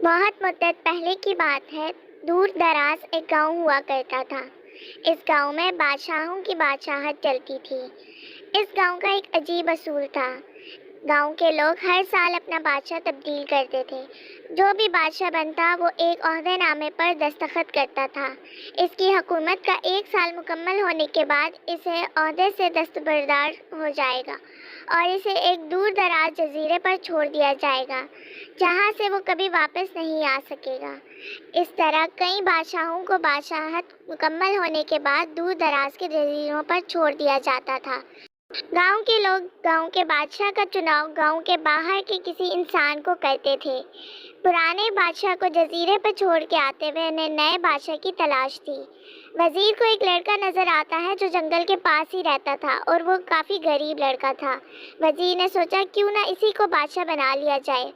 बहुत मुद्दत पहले की बात है। दूर दराज एक गांव हुआ करता था। इस गांव में बादशाहों की बादशाहत चलती थी। इस गांव का एक अजीब असूल था। गांव के लोग हर साल अपना बादशाह तब्दील करते थे। जो भी बादशाह बनता वो एक ओहदेनामे पर दस्तखत करता था। इसकी हुकूमत का एक साल मुकम्मल होने के बाद इसे ओहदे से दस्तबरदार हो जाएगा और इसे एक दूर दराज जजीरे पर छोड़ दिया जाएगा, जहाँ से वो कभी वापस नहीं आ सकेगा। इस तरह कई बादशाहों को बादशाहत मुकम्मल होने के बाद दूर दराज के जजीरों पर छोड़ दिया जाता था। गांव के लोग गांव के बादशाह का चुनाव गांव के बाहर के किसी इंसान को करते थे। पुराने बादशाह को जजीरे पर छोड़ के आते हुए उन्हें नए बादशाह की तलाश थी। वजीर को एक लड़का नजर आता है जो जंगल के पास ही रहता था और वो काफ़ी गरीब लड़का था। वजीर ने सोचा क्यों ना इसी को बादशाह बना लिया जाए।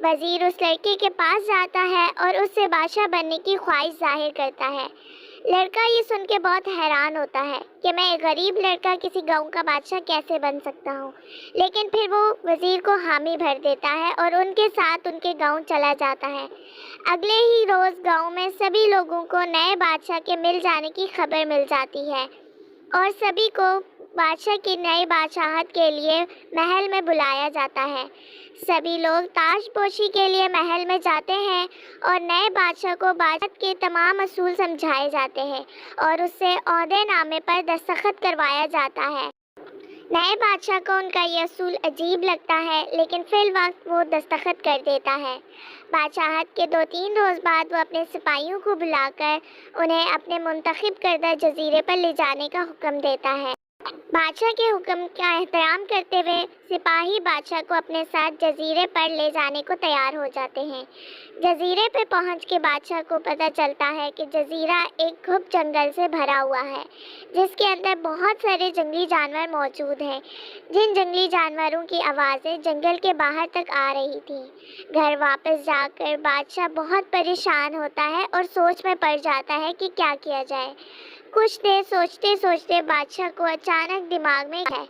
वजीर उस लड़के के पास जाता है और उससे बादशाह बनने की ख्वाहिश जाहिर करता है। लड़का ये सुन के बहुत हैरान होता है कि मैं एक गरीब लड़का किसी गांव का बादशाह कैसे बन सकता हूँ, लेकिन फिर वो वजीर को हामी भर देता है और उनके साथ उनके गांव चला जाता है। अगले ही रोज़ गांव में सभी लोगों को नए बादशाह के मिल जाने की खबर मिल जाती है और सभी को बादशाह की नई बादशाहत के लिए महल में बुलाया जाता है। सभी लोग ताजपोशी के लिए महल में जाते हैं और नए बादशाह को बादशाहत के तमाम असूल समझाए जाते हैं और उससे ओहदेनामे पर दस्तखत करवाया जाता है। नए बादशाह को उनका ये असूल अजीब लगता है, लेकिन फिल वक्त वो दस्तखत कर देता है। बादशाहत के 2-3 रोज़ बाद वो अपने सिपाहियों को बुलाकर उन्हें अपने मुंतखब करदा जजीरे पर ले जाने का हुक्म देता है। बादशाह के हुक्म का एहतराम करते हुए सिपाही बादशाह को अपने साथ जजीरे पर ले जाने को तैयार हो जाते हैं। जजीरे पर पहुंच के बादशाह को पता चलता है कि जजीरा एक घुप जंगल से भरा हुआ है, जिसके अंदर बहुत सारे जंगली जानवर मौजूद हैं, जिन जंगली जानवरों की आवाज़ें जंगल के बाहर तक आ रही थी। घर वापस जाकर बादशाह बहुत परेशान होता है और सोच में पड़ जाता है कि क्या किया जाए। कुछ देर सोचते सोचते बादशाह को अचानक दिमाग में है।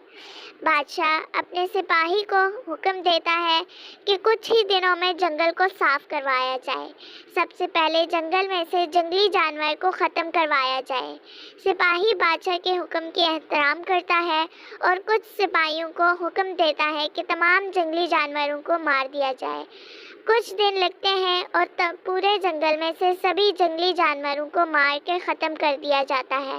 बादशाह अपने सिपाही को हुक्म देता है कि कुछ ही दिनों में जंगल को साफ करवाया जाए। सबसे पहले जंगल में से जंगली जानवर को ख़त्म करवाया जाए। सिपाही बादशाह के हुक्म की एहतराम करता है और कुछ सिपाहियों को हुक्म देता है कि तमाम जंगली जानवरों को मार दिया जाए। कुछ दिन लगते हैं और तब पूरे जंगल में से सभी जंगली जानवरों को मार कर ख़त्म कर दिया जाता है।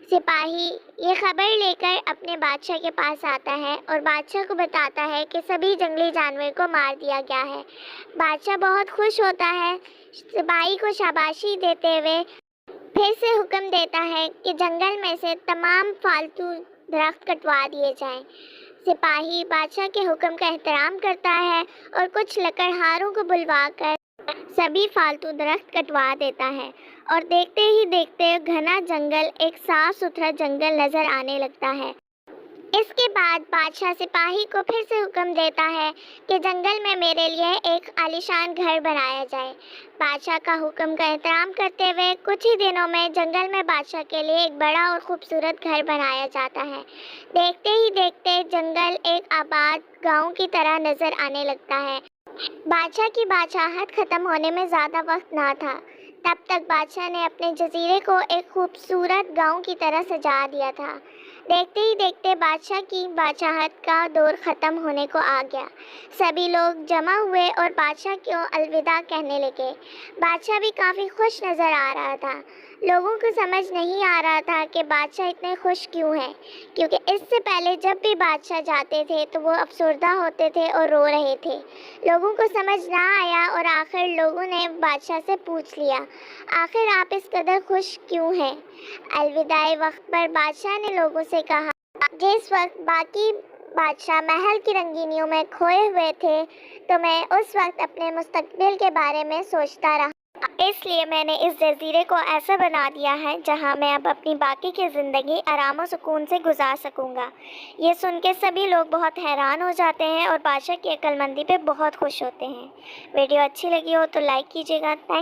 सिपाही ये खबर लेकर अपने बादशाह के पास आता है और बादशाह को बताता है कि सभी जंगली जानवर को मार दिया गया है। बादशाह बहुत खुश होता है। सिपाही को शाबाशी देते हुए फिर से हुक्म देता है कि जंगल में से तमाम फालतू दरख्त कटवा दिए जाएं। सिपाही बादशाह के हुक्म का एहतराम करता है और कुछ लकड़हारों को बुलवाकर सभी फालतू दरख्त कटवा देता है और देखते ही देखते घना जंगल एक साफ सुथरा जंगल नजर आने लगता है। इसके बाद बादशाह सिपाही को फिर से हुक्म देता है कि जंगल में मेरे लिए एक आलीशान घर बनाया जाए। बादशाह का हुक्म का एहतराम करते हुए कुछ ही दिनों में जंगल में बादशाह के लिए एक बड़ा और खूबसूरत घर बनाया जाता है। देखते ही देखते जंगल एक आबाद गांव की तरह नजर आने लगता है। बादशाह की बादशाहत ख़त्म होने में ज़्यादा वक्त ना था। तब तक बादशाह ने अपने जजीरे को एक खूबसूरत गांव की तरह सजा दिया था। देखते ही देखते बादशाह की बादशाहत का दौर ख़त्म होने को आ गया। सभी लोग जमा हुए और बादशाह को अलविदा कहने लगे। बादशाह भी काफ़ी खुश नज़र आ रहा था। लोगों को समझ नहीं आ रहा था कि बादशाह इतने खुश क्यों हैं, क्योंकि इससे पहले जब भी बादशाह जाते थे तो वो अफसरदा होते थे और रो रहे थे। लोगों को समझ ना आया और आखिर लोगों ने बादशाह से पूछ लिया, आखिर आप इस कदर खुश क्यों हैं? अलविदाई वक्त पर बादशाह ने लोगों से कहा, जिस वक्त बाकी बादशाह महल की रंगीनियों में खोए हुए थे तो मैं उस वक्त अपने मुस्तकबिल के बारे में सोचता रहा। इसलिए मैंने इस जजीरे को ऐसा बना दिया है जहां मैं अब अपनी बाकी की ज़िंदगी आराम और सुकून से गुजार सकूंगा। ये सुन के सभी लोग बहुत हैरान हो जाते हैं और बादशाह की अक्लमंदी पे बहुत खुश होते हैं। वीडियो अच्छी लगी हो तो लाइक कीजिएगा।